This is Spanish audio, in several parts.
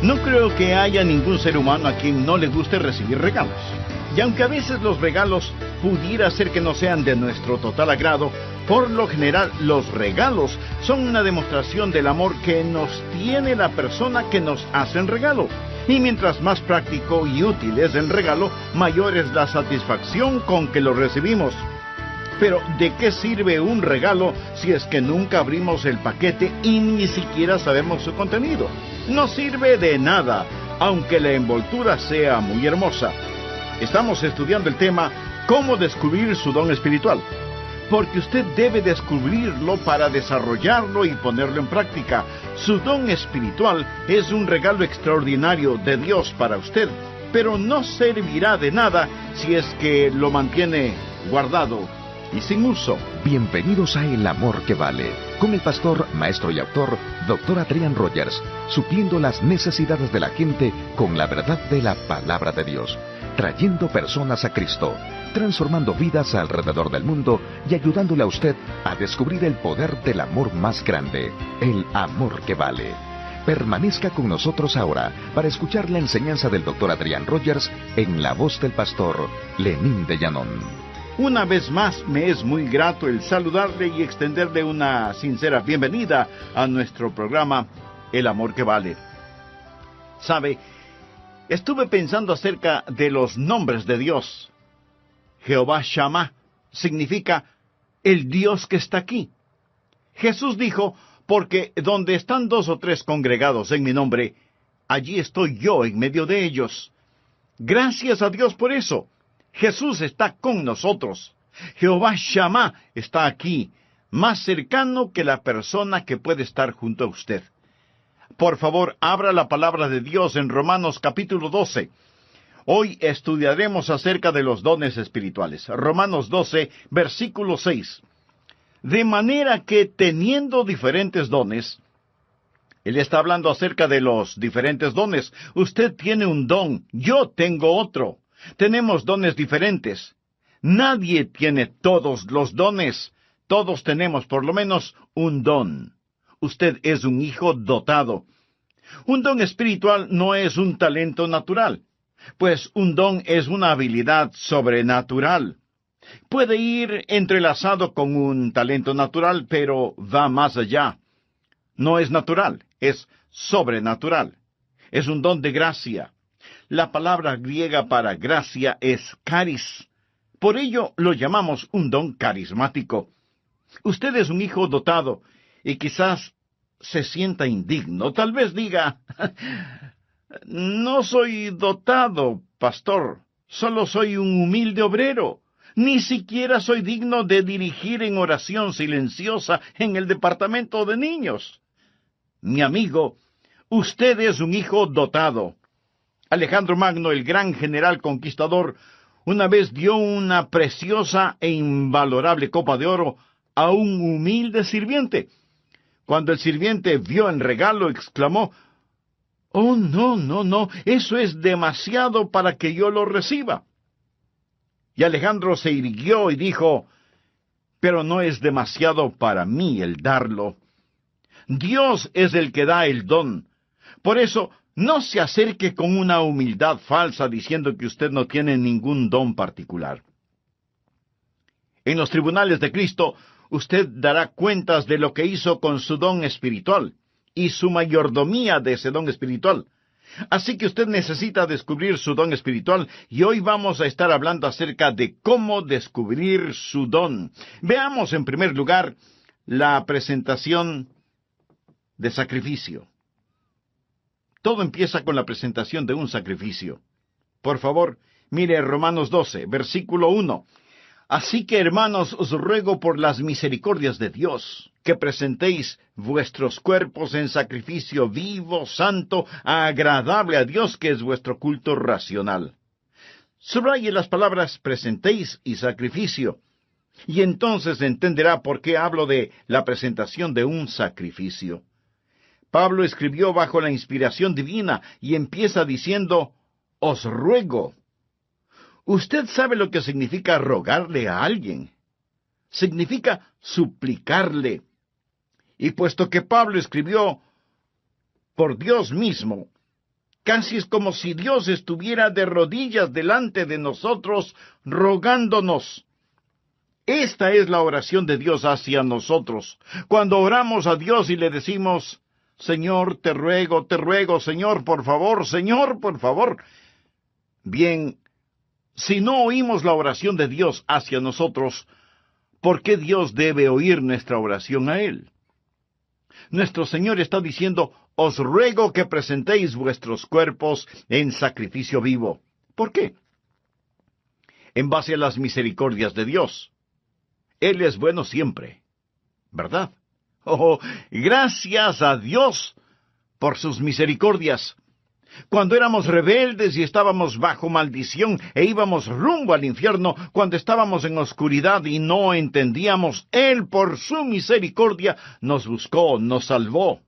No creo que haya ningún ser humano a quien no le guste recibir regalos. Y aunque a veces los regalos pudiera ser que no sean de nuestro total agrado, por lo general los regalos son una demostración del amor que nos tiene la persona que nos hace el regalo. Y mientras más práctico y útil es el regalo, mayor es la satisfacción con que lo recibimos. Pero, ¿de qué sirve un regalo si es que nunca abrimos el paquete y ni siquiera sabemos su contenido? No sirve de nada, aunque la envoltura sea muy hermosa. Estamos estudiando el tema ¿Cómo descubrir su don espiritual? Porque usted debe descubrirlo para desarrollarlo y ponerlo en práctica. Su don espiritual es un regalo extraordinario de Dios para usted, pero no servirá de nada si es que lo mantiene guardado y sin uso. Bienvenidos a El Amor que Vale, con el pastor, maestro y autor, Dr. Adrian Rogers, supliendo las necesidades de la gente con la verdad de la palabra de Dios, trayendo personas a Cristo, transformando vidas alrededor del mundo y ayudándole a usted a descubrir el poder del amor más grande, el amor que vale. Permanezca con nosotros ahora para escuchar la enseñanza del Dr. Adrian Rogers en la voz del pastor Lenín de Llanón. Una vez más, me es muy grato el saludarle y extenderle una sincera bienvenida a nuestro programa El Amor que Vale. ¿Sabe? Estuve pensando acerca de los nombres de Dios. Jehová Shammah significa el Dios que está aquí. Jesús dijo, porque donde están 2 o 3 congregados en mi nombre, allí estoy yo en medio de ellos. Gracias a Dios por eso. Jesús está con nosotros. Jehová Shammah está aquí, más cercano que la persona que puede estar junto a usted. Por favor, abra la palabra de Dios en Romanos capítulo 12. Hoy estudiaremos acerca de los dones espirituales. Romanos 12, versículo 6. De manera que teniendo diferentes dones, él está hablando acerca de los diferentes dones. Usted tiene un don, yo tengo otro. Tenemos dones diferentes. Nadie tiene todos los dones. Todos tenemos por lo menos un don. Usted es un hijo dotado. Un don espiritual no es un talento natural, pues un don es una habilidad sobrenatural. Puede ir entrelazado con un talento natural, pero va más allá. No es natural, es sobrenatural. Es un don de gracia. La palabra griega para gracia es charis. Por ello lo llamamos un don carismático. Usted es un hijo dotado y quizás se sienta indigno. Tal vez diga, no soy dotado, pastor. Solo soy un humilde obrero. Ni siquiera soy digno de dirigir en oración silenciosa en el departamento de niños. Mi amigo, usted es un hijo dotado. Alejandro Magno, el gran general conquistador, una vez dio una preciosa e invalorable copa de oro a un humilde sirviente. Cuando el sirviente vio el regalo, exclamó, «Oh, no, eso es demasiado para que yo lo reciba». Y Alejandro se irguió y dijo, «Pero no es demasiado para mí el darlo. Dios es el que da el don. Por eso, no se acerque con una humildad falsa diciendo que usted no tiene ningún don particular». En los tribunales de Cristo, usted dará cuentas de lo que hizo con su don espiritual y su mayordomía de ese don espiritual. Así que usted necesita descubrir su don espiritual y hoy vamos a estar hablando acerca de cómo descubrir su don. Veamos en primer lugar la presentación de sacrificio. Todo empieza con la presentación de un sacrificio. Por favor, mire Romanos 12, versículo 1. Así que, hermanos, os ruego por las misericordias de Dios, que presentéis vuestros cuerpos en sacrificio vivo, santo, agradable a Dios, que es vuestro culto racional. Subraye las palabras presentéis y sacrificio, y entonces entenderá por qué hablo de la presentación de un sacrificio. Pablo escribió bajo la inspiración divina y empieza diciendo, os ruego. Usted sabe lo que significa rogarle a alguien. Significa suplicarle. Y puesto que Pablo escribió por Dios mismo, Casi es como si Dios estuviera de rodillas delante de nosotros, rogándonos. Esta es la oración de Dios hacia nosotros. Cuando oramos a Dios y le decimos, Señor, te ruego, Señor, por favor, Señor, por favor. Bien, si no oímos la oración de Dios hacia nosotros, ¿por qué Dios debe oír nuestra oración a Él? Nuestro Señor está diciendo, os ruego que presentéis vuestros cuerpos en sacrificio vivo. ¿Por qué? En base a las misericordias de Dios. Él es bueno siempre, ¿verdad? Oh, gracias a Dios por sus misericordias. Cuando éramos rebeldes y estábamos bajo maldición e íbamos rumbo al infierno, cuando estábamos en oscuridad y no entendíamos, Él por su misericordia nos buscó, nos salvó,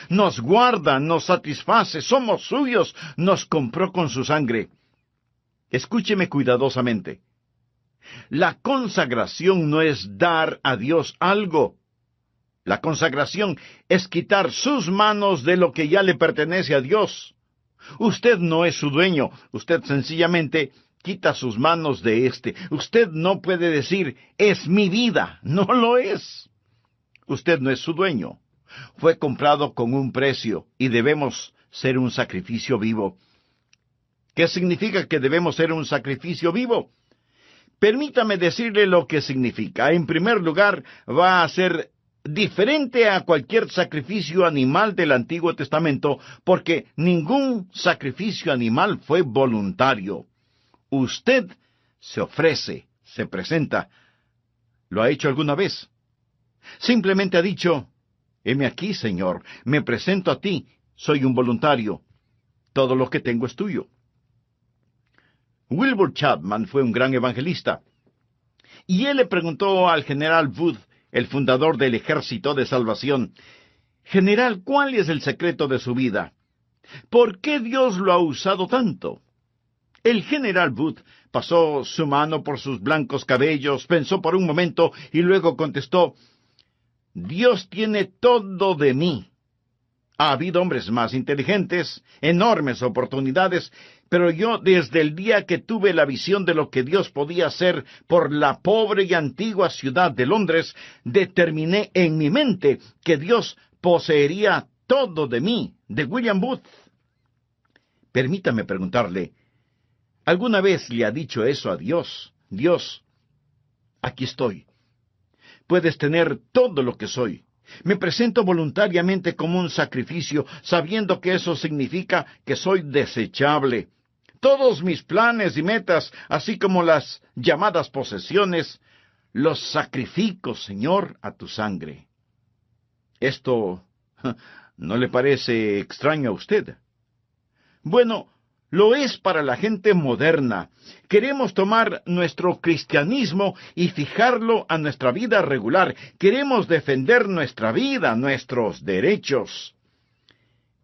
nos guarda, nos satisface, somos suyos, nos compró con su sangre. Escúcheme cuidadosamente. La consagración no es dar a Dios algo. La consagración es quitar sus manos de lo que ya le pertenece a Dios. Usted no es su dueño, usted sencillamente quita sus manos de éste. Usted no puede decir, es mi vida, no lo es. Usted no es su dueño. Fue comprado con un precio y debemos ser un sacrificio vivo. ¿Qué significa que debemos ser un sacrificio vivo? Permítame decirle lo que significa. En primer lugar, va a ser diferente a cualquier sacrificio animal del Antiguo Testamento, porque ningún sacrificio animal fue voluntario. Usted se ofrece, se presenta. ¿Lo ha hecho alguna vez? Simplemente ha dicho, heme aquí, Señor, me presento a ti, soy un voluntario. Todo lo que tengo es tuyo. Wilbur Chapman fue un gran evangelista, y él le preguntó al general Wood, el fundador del Ejército de Salvación, General, ¿cuál es el secreto de su vida? ¿Por qué Dios lo ha usado tanto? El general Wood pasó su mano por sus blancos cabellos, pensó por un momento y luego contestó, Dios tiene todo de mí. Ha habido hombres más inteligentes, enormes oportunidades, pero yo desde el día que tuve la visión de lo que Dios podía hacer por la pobre y antigua ciudad de Londres, determiné en mi mente que Dios poseería todo de mí, de William Booth. Permítame preguntarle, ¿alguna vez le ha dicho eso a Dios? Dios, aquí estoy. Puedes tener todo lo que soy. Me presento voluntariamente como un sacrificio, sabiendo que eso significa que soy desechable. Todos mis planes y metas, así como las llamadas posesiones, los sacrifico, Señor, a tu sangre. ¿Esto no le parece extraño a usted? Bueno, lo es para la gente moderna. Queremos tomar nuestro cristianismo y fijarlo a nuestra vida regular. Queremos defender nuestra vida, nuestros derechos.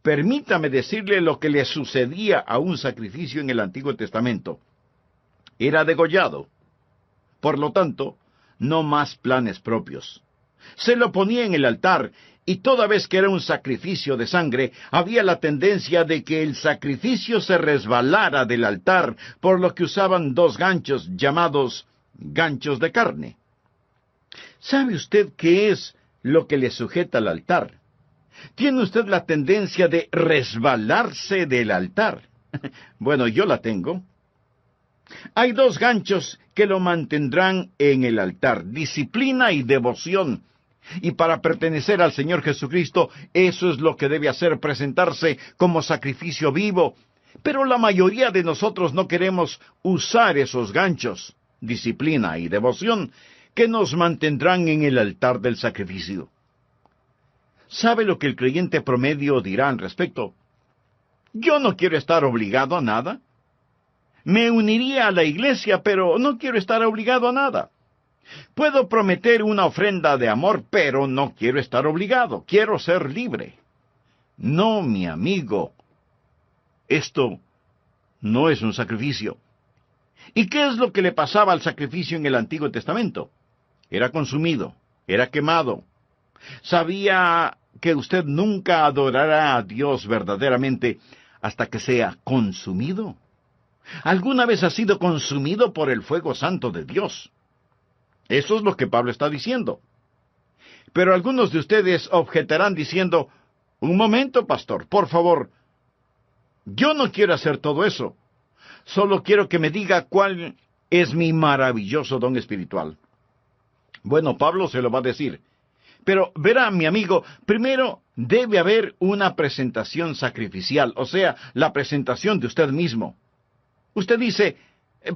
Permítame decirle lo que le sucedía a un sacrificio en el Antiguo Testamento. Era degollado. Por lo tanto, no más planes propios. Se lo ponía en el altar, y toda vez que era un sacrificio de sangre, había la tendencia de que el sacrificio se resbalara del altar, por lo que usaban dos ganchos llamados ganchos de carne. ¿Sabe usted qué es lo que le sujeta al altar? ¿Tiene usted la tendencia de resbalarse del altar? Bueno, yo la tengo. Hay dos ganchos que lo mantendrán en el altar, disciplina y devoción. Y para pertenecer al Señor Jesucristo, eso es lo que debe hacer, presentarse como sacrificio vivo. Pero la mayoría de nosotros no queremos usar esos ganchos, disciplina y devoción, que nos mantendrán en el altar del sacrificio. ¿Sabe lo que el creyente promedio dirá al respecto? Yo no quiero estar obligado a nada. Me uniría a la iglesia, pero no quiero estar obligado a nada. Puedo prometer una ofrenda de amor, pero no quiero estar obligado. Quiero ser libre. No, mi amigo. Esto no es un sacrificio. ¿Y qué es lo que le pasaba al sacrificio en el Antiguo Testamento? Era consumido, era quemado. ¿Sabía que usted nunca adorará a Dios verdaderamente hasta que sea consumido. ¿Alguna vez ha sido consumido por el fuego santo de Dios? Eso es lo que Pablo está diciendo. Pero algunos de ustedes objetarán diciendo, un momento, pastor, por favor, yo no quiero hacer todo eso. Solo quiero que me diga cuál es mi maravilloso don espiritual. Bueno, Pablo se lo va a decir. Pero verá, mi amigo, primero debe haber una presentación sacrificial, o sea, la presentación de usted mismo. Usted dice,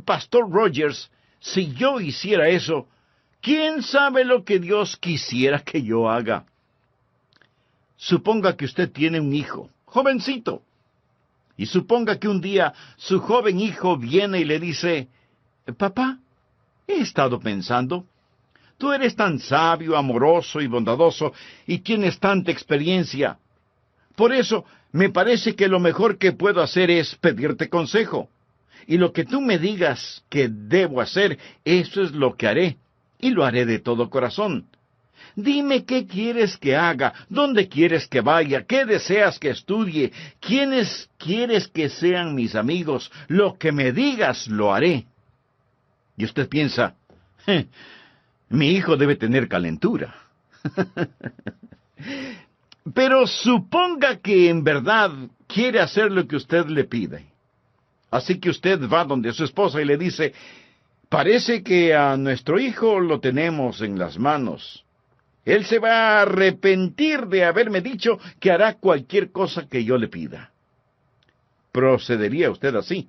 Pastor Rogers, si yo hiciera eso, ¿quién sabe lo que Dios quisiera que yo haga? Suponga que usted tiene un hijo, jovencito, y suponga que un día su joven hijo viene y le dice, Papá, he estado pensando, tú eres tan sabio, amoroso y bondadoso, y tienes tanta experiencia. Por eso, me parece que lo mejor que puedo hacer es pedirte consejo. Y lo que tú me digas que debo hacer, eso es lo que haré, y lo haré de todo corazón. Dime qué quieres que haga, dónde quieres que vaya, qué deseas que estudie, quiénes quieres que sean mis amigos. Lo que me digas, lo haré. Y usted piensa, mi hijo debe tener calentura. Pero suponga que en verdad quiere hacer lo que usted le pide. Así que usted va donde su esposa y le dice, parece que a nuestro hijo lo tenemos en las manos. Él se va a arrepentir de haberme dicho que hará cualquier cosa que yo le pida. ¿Procedería usted así?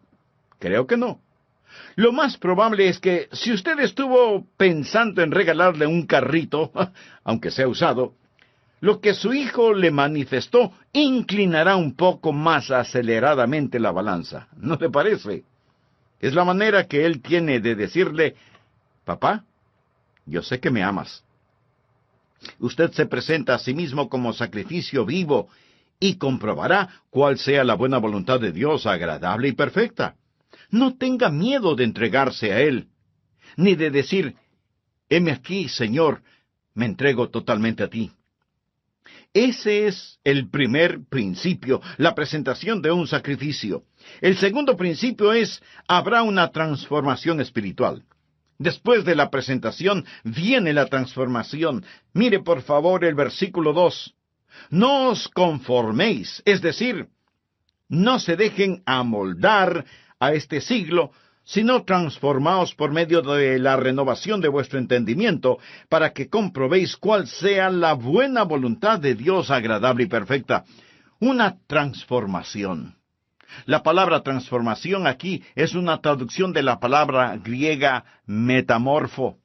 Creo que no. Lo más probable es que si usted estuvo pensando en regalarle un carrito, aunque sea usado, lo que su hijo le manifestó inclinará un poco más aceleradamente la balanza. ¿No le parece? Es la manera que él tiene de decirle, Papá, yo sé que me amas. Usted se presenta a sí mismo como sacrificio vivo y comprobará cuál sea la buena voluntad de Dios, agradable y perfecta. No tenga miedo de entregarse a Él, ni de decir, heme aquí, Señor, me entrego totalmente a ti. Ese es el primer principio, la presentación de un sacrificio. El segundo principio es, habrá una transformación espiritual. Después de la presentación viene la transformación. Mire por favor el versículo 2. No os conforméis, es decir, no se dejen amoldar a este siglo, sino transformaos por medio de la renovación de vuestro entendimiento, para que comprobéis cuál sea la buena voluntad de Dios agradable y perfecta. Una transformación. La palabra transformación aquí es una traducción de la palabra griega metamorfo.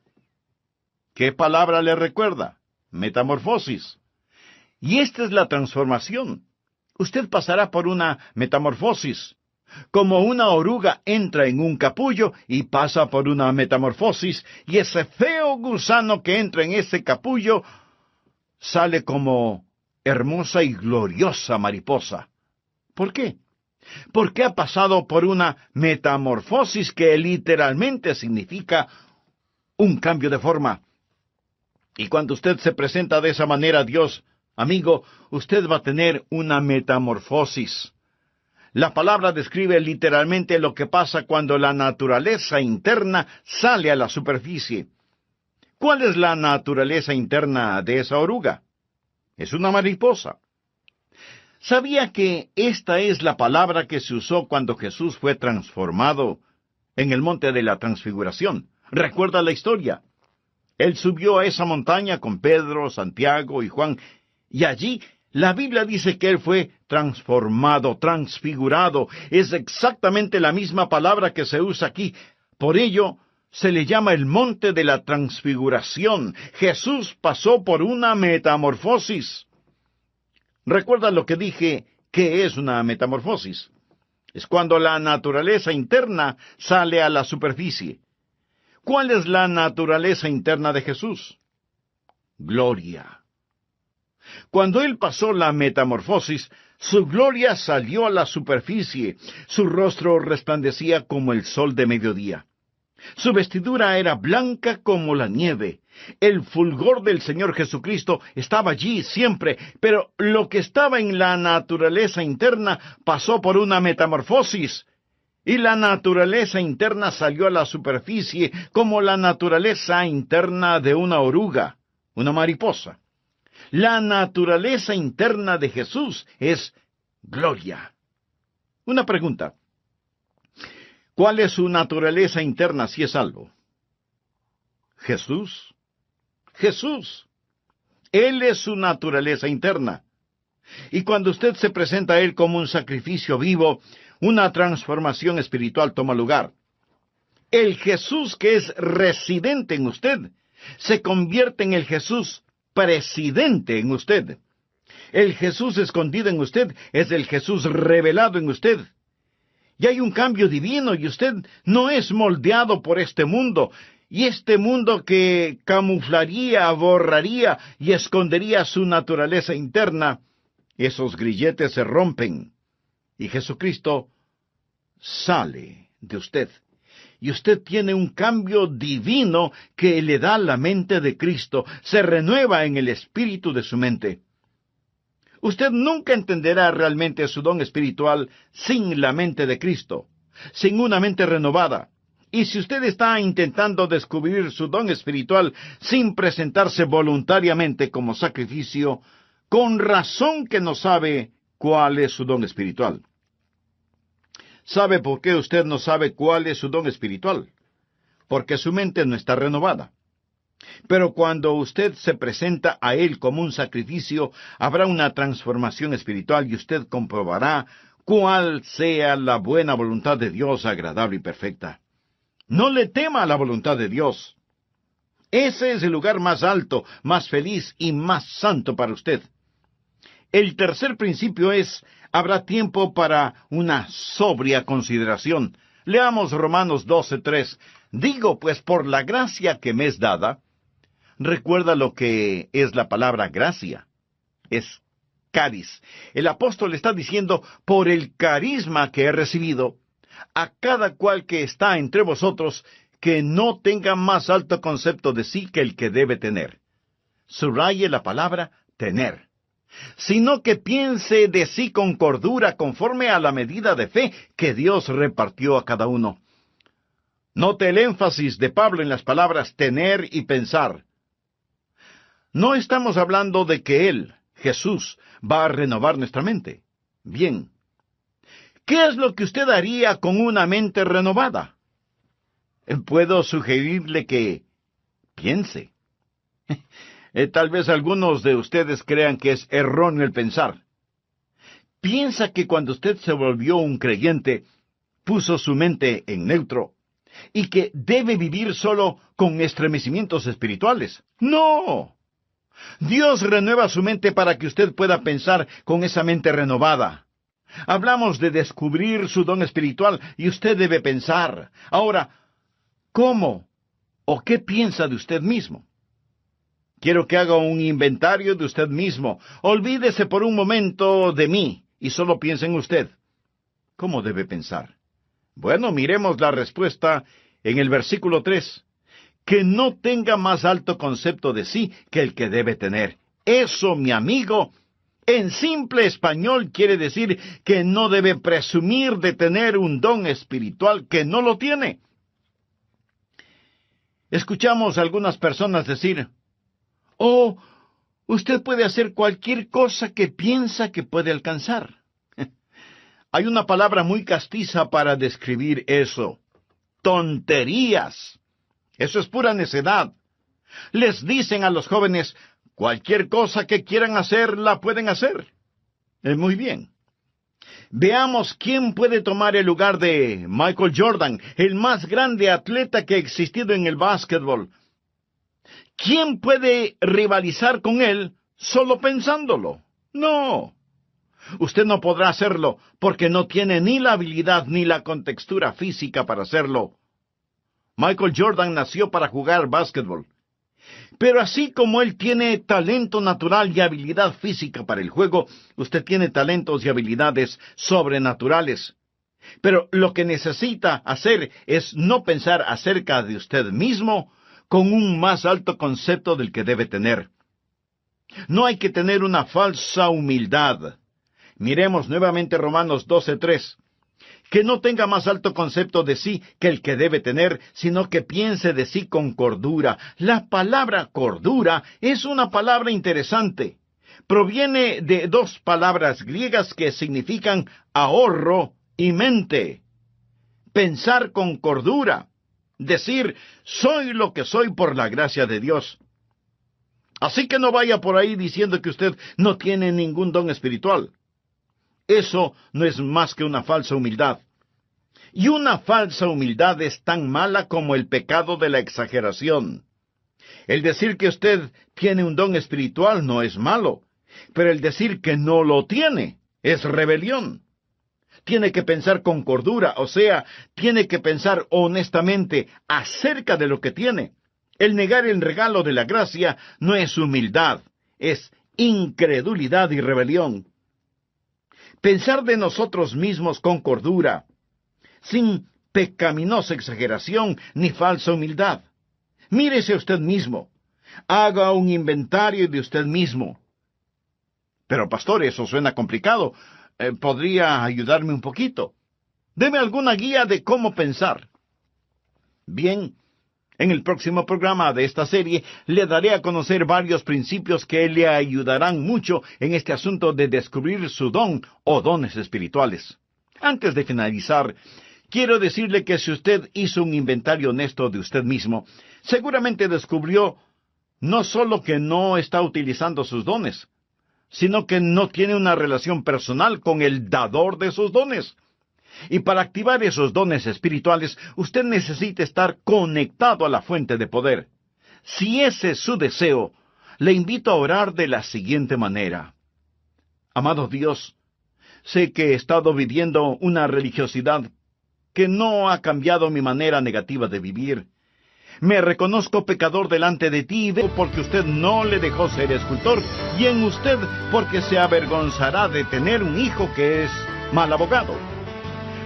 ¿Qué palabra le recuerda? Metamorfosis. Y esta es la transformación. Usted pasará por una metamorfosis. Como una oruga entra en un capullo y pasa por una metamorfosis, y ese feo gusano que entra en ese capullo sale como hermosa y gloriosa mariposa. ¿Por qué? Porque ha pasado por una metamorfosis que literalmente significa un cambio de forma. Y cuando usted se presenta de esa manera a Dios, amigo, usted va a tener una metamorfosis. La palabra describe literalmente lo que pasa cuando la naturaleza interna sale a la superficie. ¿Cuál es la naturaleza interna de esa oruga? Es una mariposa. ¿Sabía que esta es la palabra que se usó cuando Jesús fue transformado en el monte de la transfiguración? ¿Recuerda la historia? Él subió a esa montaña con Pedro, Santiago y Juan, y allí la Biblia dice que él fue transformado, transfigurado. Es exactamente la misma palabra que se usa aquí. Por ello, se le llama el monte de la transfiguración. Jesús pasó por una metamorfosis. ¿Recuerda lo que dije que es una metamorfosis? Es cuando la naturaleza interna sale a la superficie. ¿Cuál es la naturaleza interna de Jesús? Gloria. Cuando Él pasó la metamorfosis, su gloria salió a la superficie, su rostro resplandecía como el sol de mediodía. Su vestidura era blanca como la nieve. El fulgor del Señor Jesucristo estaba allí siempre, pero lo que estaba en la naturaleza interna pasó por una metamorfosis, y la naturaleza interna salió a la superficie como la naturaleza interna de una oruga, una mariposa. La naturaleza interna de Jesús es gloria. Una pregunta. ¿Cuál es su naturaleza interna si es salvo? Jesús. Jesús. Él es su naturaleza interna. Y cuando usted se presenta a Él como un sacrificio vivo, una transformación espiritual toma lugar. El Jesús que es residente en usted se convierte en el Jesús presidente en usted. El Jesús escondido en usted es el Jesús revelado en usted. Y hay un cambio divino y usted no es moldeado por este mundo, y este mundo que camuflaría, borraría y escondería su naturaleza interna, esos grilletes se rompen y Jesucristo sale de usted. Y usted tiene un cambio divino que le da la mente de Cristo, se renueva en el espíritu de su mente. Usted nunca entenderá realmente su don espiritual sin la mente de Cristo, sin una mente renovada. Y si usted está intentando descubrir su don espiritual sin presentarse voluntariamente como sacrificio, con razón que no sabe cuál es su don espiritual. ¿Sabe por qué usted no sabe cuál es su don espiritual? Porque su mente no está renovada. Pero cuando usted se presenta a Él como un sacrificio, habrá una transformación espiritual y usted comprobará cuál sea la buena voluntad de Dios, agradable y perfecta. No le tema a la voluntad de Dios. Ese es el lugar más alto, más feliz y más santo para usted. El tercer principio es, habrá tiempo para una sobria consideración. Leamos Romanos 12:3. Digo, pues, por la gracia que me es dada. Recuerda lo que es la palabra gracia. Es caris. El apóstol está diciendo, por el carisma que he recibido, a cada cual que está entre vosotros, que no tenga más alto concepto de sí que el que debe tener. Subraye la palabra tener. Sino que piense de sí con cordura conforme a la medida de fe que Dios repartió a cada uno. Note el énfasis de Pablo en las palabras tener y pensar. No estamos hablando de que Él, Jesús, va a renovar nuestra mente. Bien. ¿Qué es lo que usted haría con una mente renovada? Puedo sugerirle que piense. Tal vez algunos de ustedes crean que es erróneo el pensar. Piensa que cuando usted se volvió un creyente, puso su mente en neutro, y que debe vivir solo con estremecimientos espirituales. ¡No! Dios renueva su mente para que usted pueda pensar con esa mente renovada. Hablamos de descubrir su don espiritual y usted debe pensar. Ahora, ¿cómo o qué piensa de usted mismo? Quiero que haga un inventario de usted mismo. Olvídese por un momento de mí y solo piense en usted. ¿Cómo debe pensar? Bueno, miremos la respuesta en el versículo 3. Que no tenga más alto concepto de sí que el que debe tener. Eso, mi amigo, en simple español quiere decir que no debe presumir de tener un don espiritual que no lo tiene. Escuchamos a algunas personas decir, «Oh, usted puede hacer cualquier cosa que piensa que puede alcanzar». Hay una palabra muy castiza para describir eso. Tonterías. Eso es pura necedad. Les dicen a los jóvenes, cualquier cosa que quieran hacer, la pueden hacer. Muy bien. Veamos quién puede tomar el lugar de Michael Jordan, el más grande atleta que ha existido en el básquetbol. ¿Quién puede rivalizar con él solo pensándolo? No. Usted no podrá hacerlo porque no tiene ni la habilidad ni la contextura física para hacerlo. Michael Jordan nació para jugar básquetbol. Pero así como él tiene talento natural y habilidad física para el juego, usted tiene talentos y habilidades sobrenaturales. Pero lo que necesita hacer es no pensar acerca de usted mismo con un más alto concepto del que debe tener. No hay que tener una falsa humildad. Miremos nuevamente Romanos 12:3. Que no tenga más alto concepto de sí que el que debe tener, sino que piense de sí con cordura. La palabra cordura es una palabra interesante. Proviene de dos palabras griegas que significan ahorro y mente. Pensar con cordura. Decir, soy lo que soy por la gracia de Dios. Así que no vaya por ahí diciendo que usted no tiene ningún don espiritual. Eso no es más que una falsa humildad. Y una falsa humildad es tan mala como el pecado de la exageración. El decir que usted tiene un don espiritual no es malo, pero el decir que no lo tiene es rebelión. Tiene que pensar con cordura, o sea, tiene que pensar honestamente acerca de lo que tiene. El negar el regalo de la gracia no es humildad, es incredulidad y rebelión. Pensar de nosotros mismos con cordura, sin pecaminosa exageración ni falsa humildad. Mírese a usted mismo. Haga un inventario de usted mismo. Pero, pastor, eso suena complicado. ¿Podría ayudarme un poquito? Deme alguna guía de cómo pensar. Bien, en el próximo programa de esta serie le daré a conocer varios principios que le ayudarán mucho en este asunto de descubrir su don o dones espirituales. Antes de finalizar, quiero decirle que si usted hizo un inventario honesto de usted mismo, seguramente descubrió no solo que no está utilizando sus dones, sino que no tiene una relación personal con el dador de sus dones. Y para activar esos dones espirituales, usted necesita estar conectado a la fuente de poder. Si ese es su deseo, le invito a orar de la siguiente manera. Amado Dios, sé que he estado viviendo una religiosidad que no ha cambiado mi manera negativa de vivir. Me reconozco pecador delante de ti y veo porque usted no le dejó ser escultor, y en usted porque se avergonzará de tener un hijo que es mal abogado.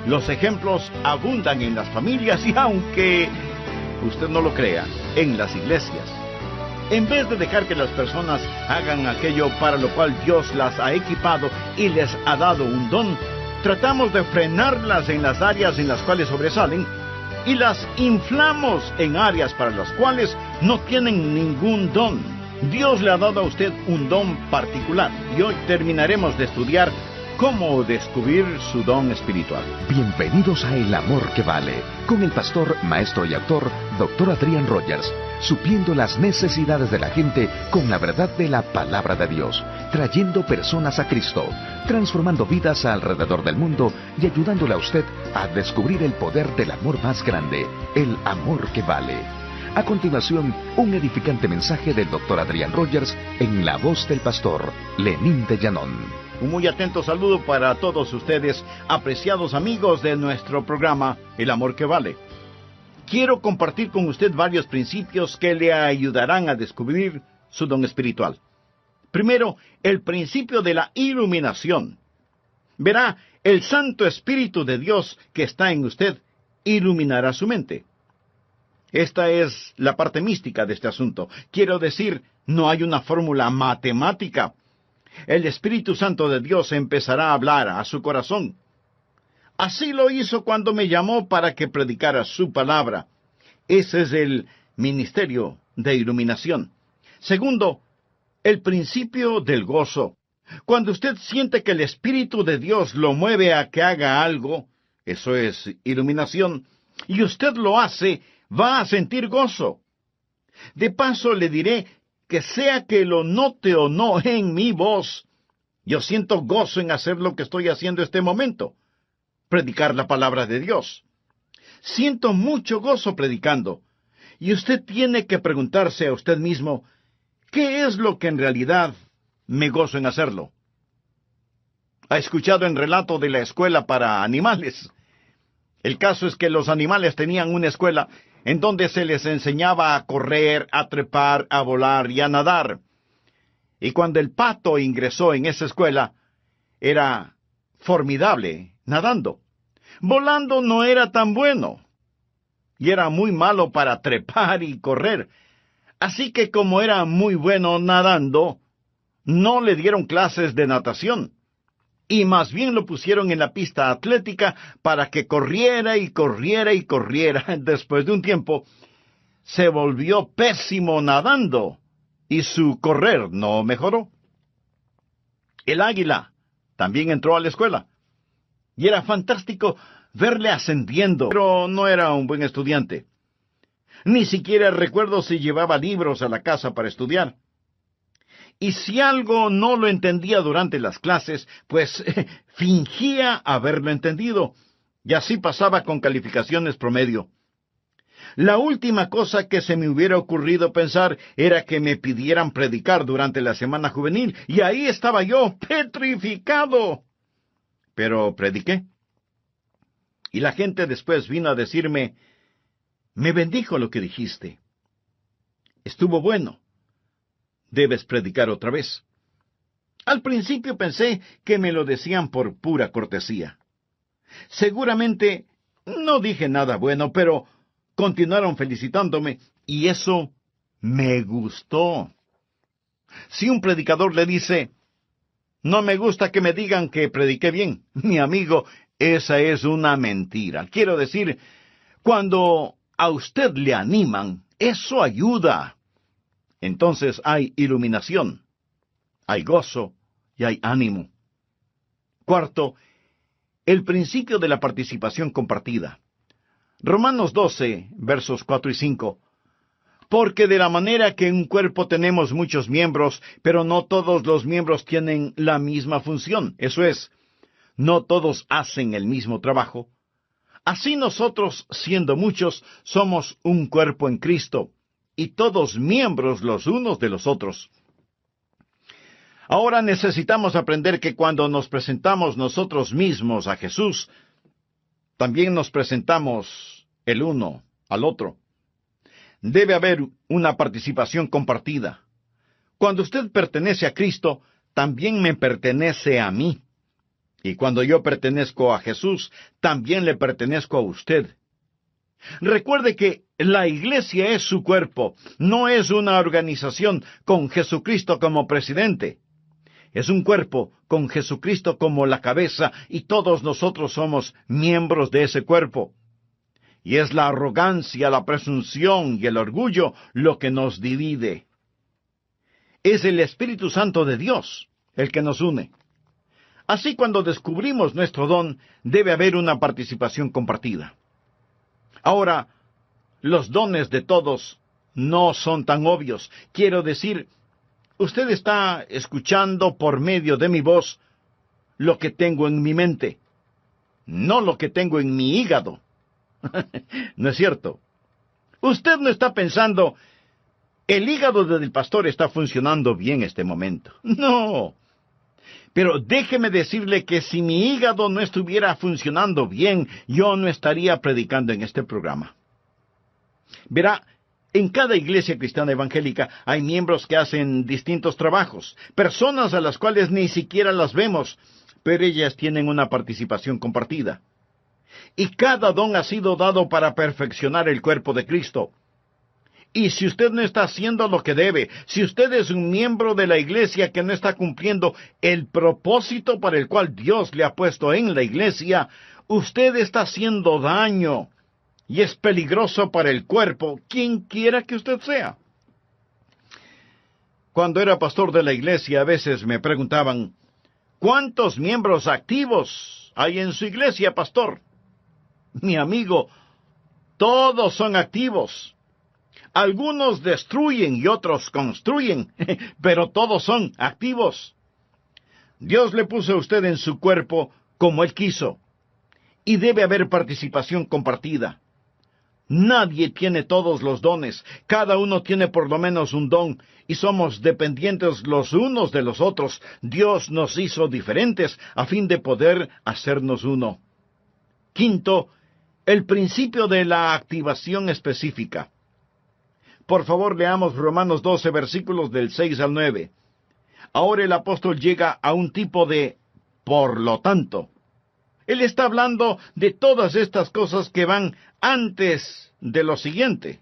Los ejemplos abundan en las familias y aunque usted no lo crea, en las iglesias. En vez de dejar que las personas hagan aquello para lo cual Dios las ha equipado y les ha dado un don, tratamos de frenarlas en las áreas en las cuales sobresalen y las inflamos en áreas para las cuales no tienen ningún don. Dios le ha dado a usted un don particular y hoy terminaremos de estudiar cómo descubrir su don espiritual. Bienvenidos a El Amor que Vale, con el pastor, maestro y autor, Dr. Adrian Rogers, supliendo las necesidades de la gente con la verdad de la palabra de Dios, trayendo personas a Cristo, transformando vidas alrededor del mundo y ayudándole a usted a descubrir el poder del amor más grande, el amor que vale. A continuación, un edificante mensaje del Dr. Adrian Rogers en la voz del pastor Lenín de Llanón. Un muy atento saludo para todos ustedes, apreciados amigos de nuestro programa El Amor que Vale. Quiero compartir con usted varios principios que le ayudarán a descubrir su don espiritual. Primero, el principio de la iluminación. Verá, el Santo Espíritu de Dios que está en usted iluminará su mente. Esta es la parte mística de este asunto. Quiero decir, no hay una fórmula matemática. El Espíritu Santo de Dios empezará a hablar a su corazón. Así lo hizo cuando me llamó para que predicara su palabra. Ese es el ministerio de iluminación. Segundo, el principio del gozo. Cuando usted siente que el Espíritu de Dios lo mueve a que haga algo, eso es iluminación, y usted lo hace, va a sentir gozo. De paso le diré que sea que lo note o no en mi voz, yo siento gozo en hacer lo que estoy haciendo este momento, predicar la palabra de Dios. Siento mucho gozo predicando, y usted tiene que preguntarse a usted mismo, ¿qué es lo que en realidad me gozo en hacerlo? ¿Ha escuchado el relato de la escuela para animales? El caso es que los animales tenían una escuela en donde se les enseñaba a correr, a trepar, a volar y a nadar. Y cuando el pato ingresó en esa escuela, era formidable nadando. Volando no era tan bueno, y era muy malo para trepar y correr. Así que como era muy bueno nadando, no le dieron clases de natación, y más bien lo pusieron en la pista atlética para que corriera y corriera y corriera. Después de un tiempo, se volvió pésimo nadando, y su correr no mejoró. El águila también entró a la escuela, y era fantástico verle ascendiendo, pero no era un buen estudiante. Ni siquiera recuerdo si llevaba libros a la casa para estudiar. Y si algo no lo entendía durante las clases, pues fingía haberlo entendido, y así pasaba con calificaciones promedio. La última cosa que se me hubiera ocurrido pensar era que me pidieran predicar durante la semana juvenil, y ahí estaba yo, petrificado. Pero prediqué. Y la gente después vino a decirme, me bendijo lo que dijiste. Estuvo bueno. Debes predicar otra vez. Al principio pensé que me lo decían por pura cortesía. Seguramente no dije nada bueno, pero continuaron felicitándome, y eso me gustó. Si un predicador le dice, no me gusta que me digan que prediqué bien, mi amigo, esa es una mentira. Quiero decir, cuando a usted le animan, eso ayuda. Entonces hay iluminación, hay gozo y hay ánimo. Cuarto, el principio de la participación compartida. Romanos 12, versos 4 y 5. Porque de la manera que en un cuerpo tenemos muchos miembros, pero no todos los miembros tienen la misma función, eso es, no todos hacen el mismo trabajo. Así nosotros, siendo muchos, somos un cuerpo en Cristo, y todos miembros los unos de los otros. Ahora necesitamos aprender que cuando nos presentamos nosotros mismos a Jesús, también nos presentamos el uno al otro. Debe haber una participación compartida. Cuando usted pertenece a Cristo, también me pertenece a mí. Y cuando yo pertenezco a Jesús, también le pertenezco a usted. Recuerde que la iglesia es su cuerpo, no es una organización con Jesucristo como presidente. Es un cuerpo con Jesucristo como la cabeza, y todos nosotros somos miembros de ese cuerpo. Y es la arrogancia, la presunción y el orgullo lo que nos divide. Es el Espíritu Santo de Dios el que nos une. Así, cuando descubrimos nuestro don, debe haber una participación compartida. Ahora, los dones de todos no son tan obvios. Quiero decir, usted está escuchando por medio de mi voz lo que tengo en mi mente, no lo que tengo en mi hígado. ¿No es cierto? Usted no está pensando, el hígado del pastor está funcionando bien este momento. No. Pero déjeme decirle que si mi hígado no estuviera funcionando bien, yo no estaría predicando en este programa. Verá, en cada iglesia cristiana evangélica hay miembros que hacen distintos trabajos, personas a las cuales ni siquiera las vemos, pero ellas tienen una participación compartida. Y cada don ha sido dado para perfeccionar el cuerpo de Cristo. Y si usted no está haciendo lo que debe, si usted es un miembro de la iglesia que no está cumpliendo el propósito para el cual Dios le ha puesto en la iglesia, usted está haciendo daño y es peligroso para el cuerpo, quien quiera que usted sea. Cuando era pastor de la iglesia, a veces me preguntaban, ¿cuántos miembros activos hay en su iglesia, pastor? Mi amigo, todos son activos. Algunos destruyen y otros construyen, pero todos son activos. Dios le puso a usted en su cuerpo como Él quiso, y debe haber participación compartida. Nadie tiene todos los dones, cada uno tiene por lo menos un don, y somos dependientes los unos de los otros. Dios nos hizo diferentes a fin de poder hacernos uno. Quinto, el principio de la activación específica. Por favor, leamos Romanos 12, versículos del 6 al 9. Ahora el apóstol llega a un tipo de por lo tanto. Él está hablando de todas estas cosas que van antes de lo siguiente.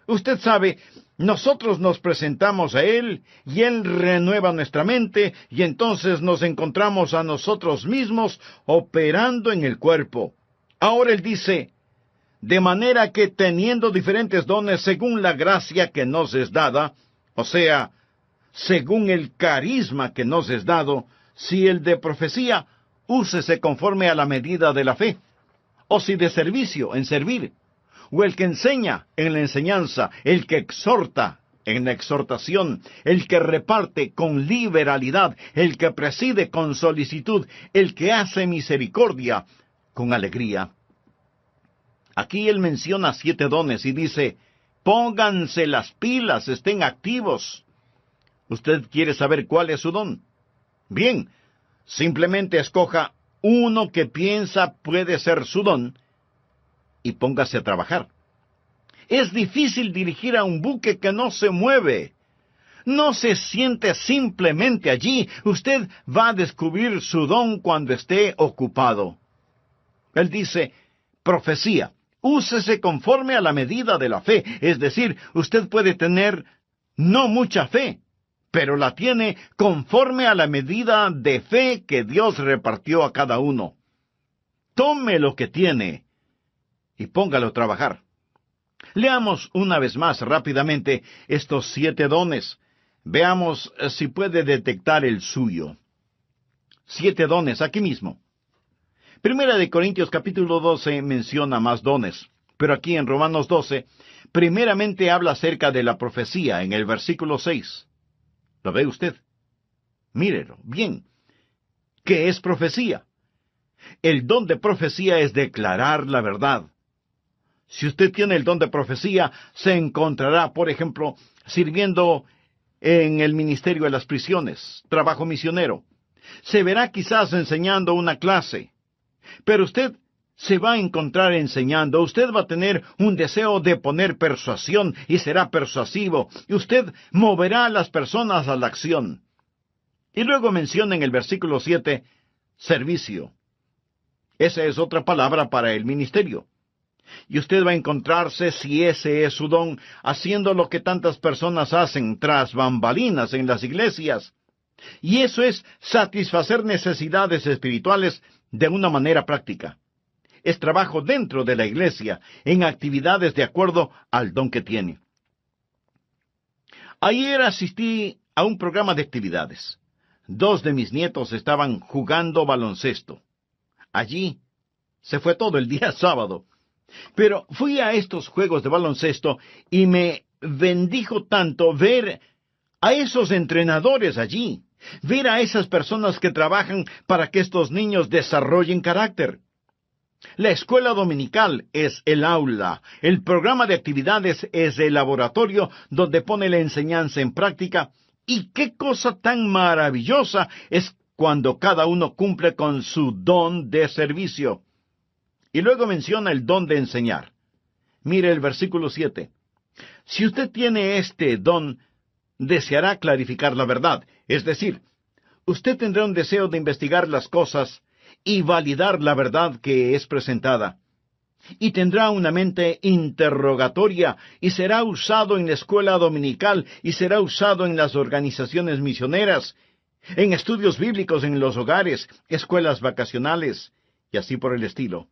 Usted sabe, nosotros nos presentamos a Él, y Él renueva nuestra mente, y entonces nos encontramos a nosotros mismos operando en el cuerpo. Ahora Él dice, de manera que teniendo diferentes dones según la gracia que nos es dada, o sea, según el carisma que nos es dado, si el de profecía, úsese conforme a la medida de la fe, o si de servicio, en servir, o el que enseña, en la enseñanza, el que exhorta, en la exhortación, el que reparte con liberalidad, el que preside con solicitud, el que hace misericordia con alegría. Aquí él menciona 7 dones y dice, pónganse las pilas, estén activos. ¿Usted quiere saber cuál es su don? Bien, simplemente escoja uno que piensa puede ser su don y póngase a trabajar. Es difícil dirigir a un buque que no se mueve. No se siente simplemente allí. Usted va a descubrir su don cuando esté ocupado. Él dice, profecía, úsese conforme a la medida de la fe. Es decir, usted puede tener no mucha fe, pero la tiene conforme a la medida de fe que Dios repartió a cada uno. Tome lo que tiene y póngalo a trabajar. Leamos una vez más rápidamente estos 7 dones. Veamos si puede detectar el suyo. 7 dones aquí mismo. Primera de Corintios capítulo 12 menciona más dones, pero aquí en Romanos 12, primeramente habla acerca de la profecía en el versículo 6. ¿Lo ve usted? Mírelo, bien. ¿Qué es profecía? El don de profecía es declarar la verdad. Si usted tiene el don de profecía, se encontrará, por ejemplo, sirviendo en el ministerio de las prisiones, trabajo misionero. Se verá quizás enseñando una clase. Pero usted se va a encontrar enseñando. Usted va a tener un deseo de poner persuasión y será persuasivo. Y usted moverá a las personas a la acción. Y luego menciona en el versículo 7, servicio. Esa es otra palabra para el ministerio. Y usted va a encontrarse, si ese es su don, haciendo lo que tantas personas hacen tras bambalinas en las iglesias. Y eso es satisfacer necesidades espirituales de una manera práctica. Es trabajo dentro de la iglesia, en actividades de acuerdo al don que tiene. Ayer asistí a un programa de actividades. 2 de mis nietos estaban jugando baloncesto. Allí se fue todo el día sábado. Pero fui a estos juegos de baloncesto y me bendijo tanto ver a esos entrenadores allí, ver a esas personas que trabajan para que estos niños desarrollen carácter. La escuela dominical es el aula, el programa de actividades es el laboratorio donde pone la enseñanza en práctica, y qué cosa tan maravillosa es cuando cada uno cumple con su don de servicio. Y luego menciona el don de enseñar. Mire el versículo 7. Si usted tiene este don, deseará clarificar la verdad. Es decir, usted tendrá un deseo de investigar las cosas y validar la verdad que es presentada. Y tendrá una mente interrogatoria y será usado en la escuela dominical y será usado en las organizaciones misioneras, en estudios bíblicos en los hogares, escuelas vacacionales y así por el estilo.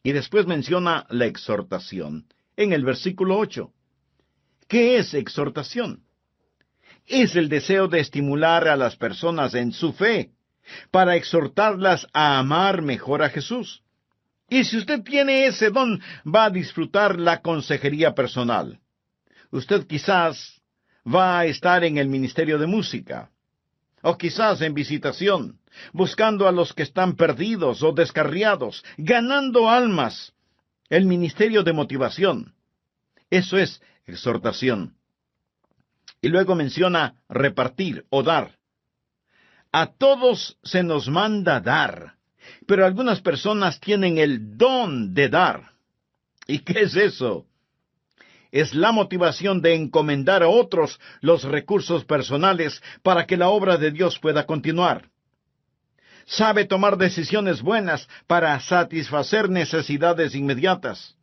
Y después menciona la exhortación, en el versículo 8. ¿Qué es exhortación? Es el deseo de estimular a las personas en su fe, para exhortarlas a amar mejor a Jesús. Y si usted tiene ese don, va a disfrutar la consejería personal. Usted quizás va a estar en el ministerio de música, o quizás en visitación, buscando a los que están perdidos o descarriados, ganando almas. El ministerio de motivación. Eso es exhortación. Y luego menciona repartir o dar. A todos se nos manda dar, pero algunas personas tienen el don de dar. ¿Y qué es eso? Es la motivación de encomendar a otros los recursos personales para que la obra de Dios pueda continuar. Sabe tomar decisiones buenas para satisfacer necesidades inmediatas.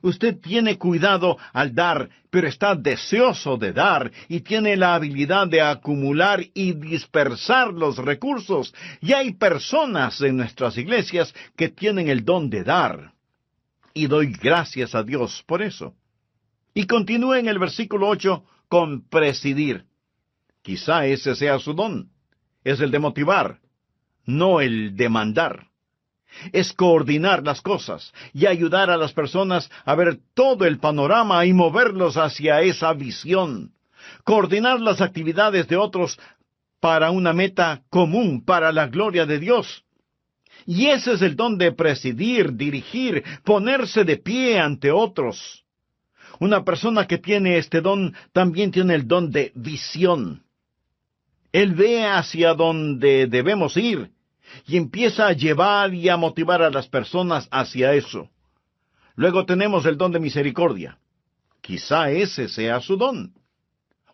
Usted tiene cuidado al dar, pero está deseoso de dar y tiene la habilidad de acumular y dispersar los recursos. Y hay personas en nuestras iglesias que tienen el don de dar. Y doy gracias a Dios por eso. Y continúa en el versículo 8 con presidir. Quizá ese sea su don. Es el de motivar, no el de mandar. Es coordinar las cosas y ayudar a las personas a ver todo el panorama y moverlos hacia esa visión. Coordinar las actividades de otros para una meta común, para la gloria de Dios. Y ese es el don de presidir, dirigir, ponerse de pie ante otros. Una persona que tiene este don también tiene el don de visión. Él ve hacia donde debemos ir y empieza a llevar y a motivar a las personas hacia eso. Luego tenemos el don de misericordia. Quizá ese sea su don.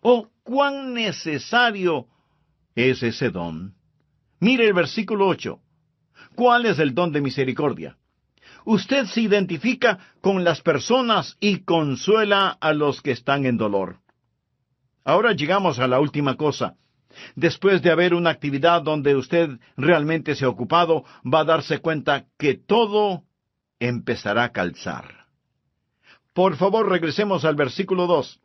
Oh, cuán necesario es ese don. Mire el versículo 8. ¿Cuál es el don de misericordia? Usted se identifica con las personas y consuela a los que están en dolor. Ahora llegamos a la última cosa. Después de haber una actividad donde usted realmente se ha ocupado, va a darse cuenta que todo empezará a calzar. Por favor, regresemos al versículo 2.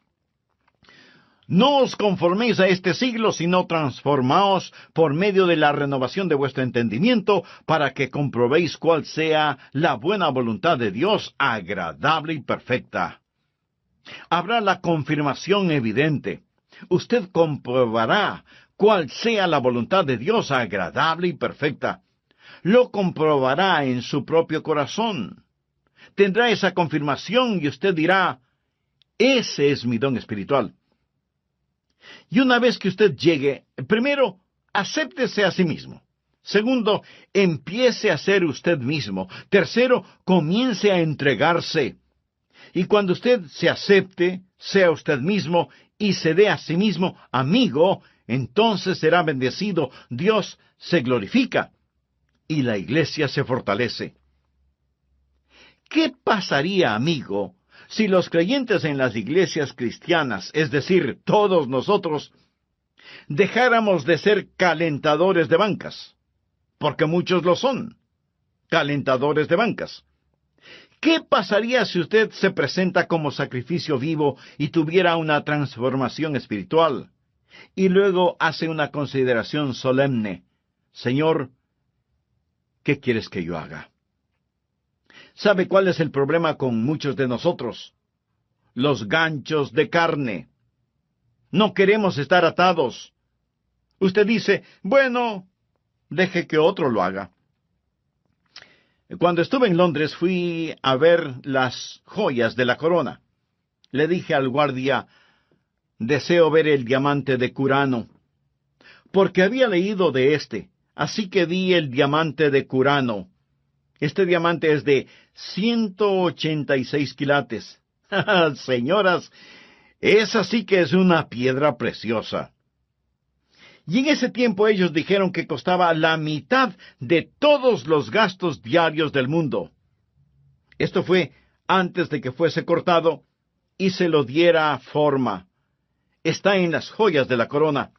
No os conforméis a este siglo, sino transformaos por medio de la renovación de vuestro entendimiento, para que comprobéis cuál sea la buena voluntad de Dios, agradable y perfecta. Habrá la confirmación evidente. Usted comprobará cuál sea la voluntad de Dios agradable y perfecta. Lo comprobará en su propio corazón. Tendrá esa confirmación y usted dirá, ese es mi don espiritual. Y una vez que usted llegue, primero, acéptese a sí mismo. Segundo, empiece a ser usted mismo. Tercero, comience a entregarse. Y cuando usted se acepte, sea usted mismo, y se dé a sí mismo amigo, entonces será bendecido, Dios se glorifica, y la iglesia se fortalece. ¿Qué pasaría, amigo, si los creyentes en las iglesias cristianas, es decir, todos nosotros, dejáramos de ser calentadores de bancas? Porque muchos lo son, calentadores de bancas. ¿Qué pasaría si usted se presenta como sacrificio vivo y tuviera una transformación espiritual? Y luego hace una consideración solemne. Señor, ¿qué quieres que yo haga? ¿Sabe cuál es el problema con muchos de nosotros? Los ganchos de carne. No queremos estar atados. Usted dice, bueno, deje que otro lo haga. Cuando estuve en Londres fui a ver las joyas de la corona. Le dije al guardia, deseo ver el diamante de Curano, porque había leído de este, así que vi el diamante de Curano. Este diamante es de 186 quilates. Señoras, esa sí que es una piedra preciosa. Y en ese tiempo ellos dijeron que costaba la mitad de todos los gastos diarios del mundo. Esto fue antes de que fuese cortado y se lo diera forma. Está en las joyas de la corona.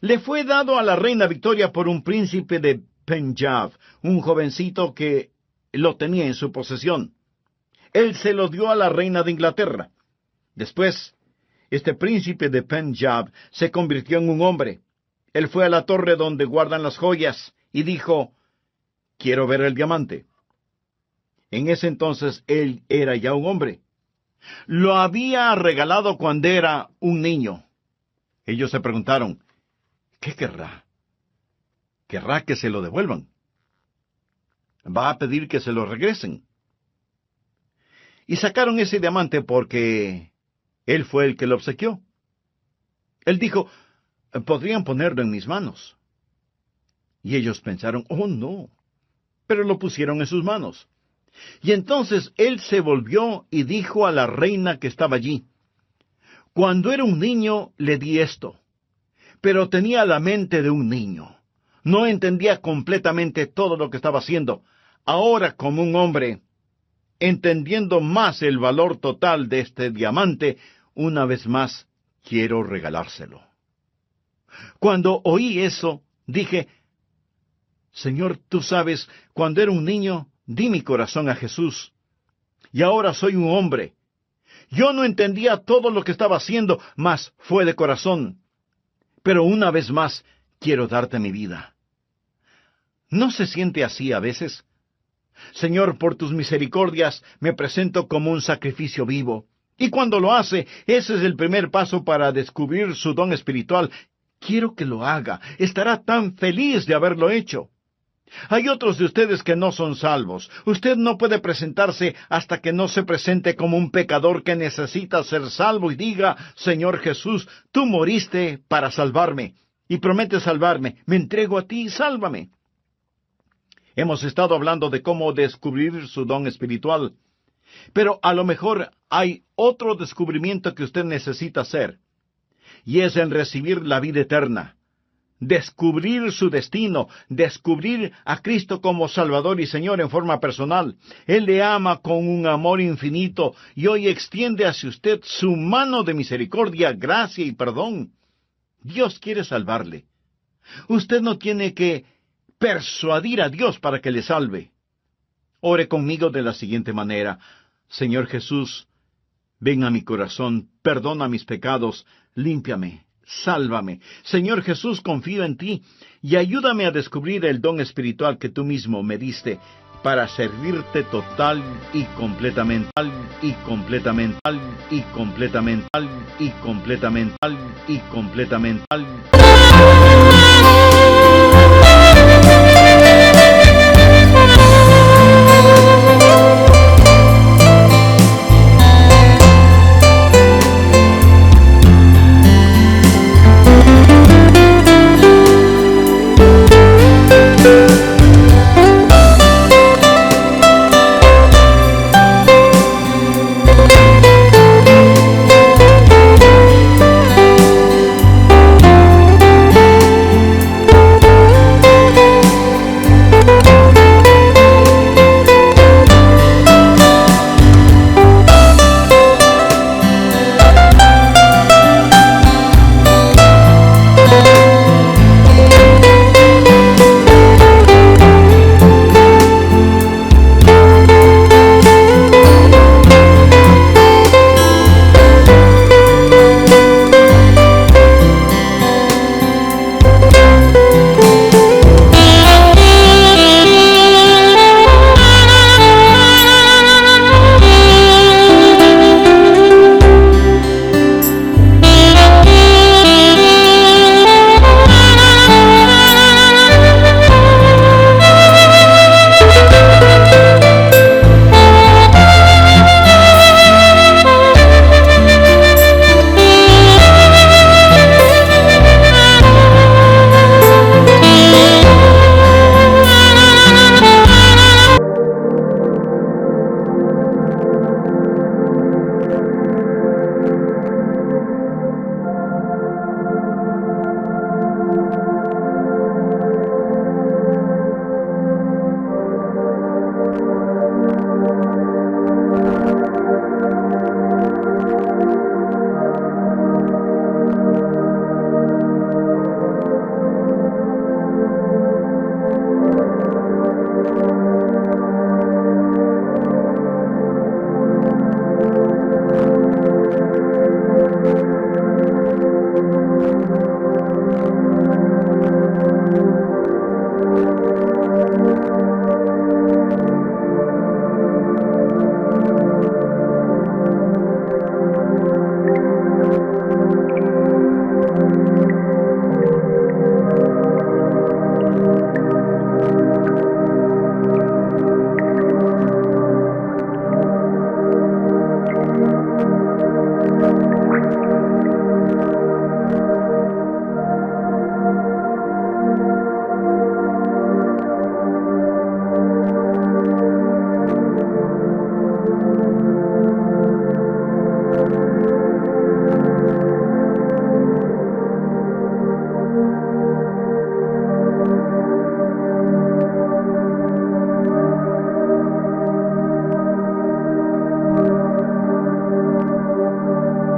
Le fue dado a la reina Victoria por un príncipe de Punjab, un jovencito que lo tenía en su posesión. Él se lo dio a la reina de Inglaterra. Después, este príncipe de Punjab se convirtió en un hombre. Él fue a la torre donde guardan las joyas y dijo, quiero ver el diamante. En ese entonces él era ya un hombre. Lo había regalado cuando era un niño. Ellos se preguntaron, ¿qué querrá? ¿Querrá que se lo devuelvan? ¿Va a pedir que se lo regresen? Y sacaron ese diamante porque él fue el que lo obsequió. Él dijo, podrían ponerlo en mis manos. Y ellos pensaron, oh no, pero lo pusieron en sus manos. Y entonces él se volvió y dijo a la reina que estaba allí, cuando era un niño le di esto, pero tenía la mente de un niño. No entendía completamente todo lo que estaba haciendo. Ahora, como un hombre, entendiendo más el valor total de este diamante, una vez más quiero regalárselo. Cuando oí eso, dije, Señor, tú sabes, cuando era un niño, di mi corazón a Jesús. Y ahora soy un hombre. Yo no entendía todo lo que estaba haciendo, mas fue de corazón. Pero una vez más, quiero darte mi vida. ¿No se siente así a veces? Señor, por tus misericordias, me presento como un sacrificio vivo. Y cuando lo hace, ese es el primer paso para descubrir su don espiritual. Quiero que lo haga. Estará tan feliz de haberlo hecho. Hay otros de ustedes que no son salvos. Usted no puede presentarse hasta que no se presente como un pecador que necesita ser salvo y diga, Señor Jesús, tú moriste para salvarme y prometes salvarme. Me entrego a ti y sálvame. Hemos estado hablando de cómo descubrir su don espiritual, pero a lo mejor hay otro descubrimiento que usted necesita hacer, y es el recibir la vida eterna. Descubrir su destino, descubrir a Cristo como Salvador y Señor en forma personal. Él le ama con un amor infinito y hoy extiende hacia usted su mano de misericordia, gracia y perdón. Dios quiere salvarle. Usted no tiene que persuadir a Dios para que le salve. Ore conmigo de la siguiente manera. Señor Jesús, ven a mi corazón, perdona mis pecados, límpiame. Sálvame. Señor Jesús, confío en ti y ayúdame a descubrir el don espiritual que tú mismo me diste para servirte total y completamente, y completamente, y completamente, y completamente, y completamente.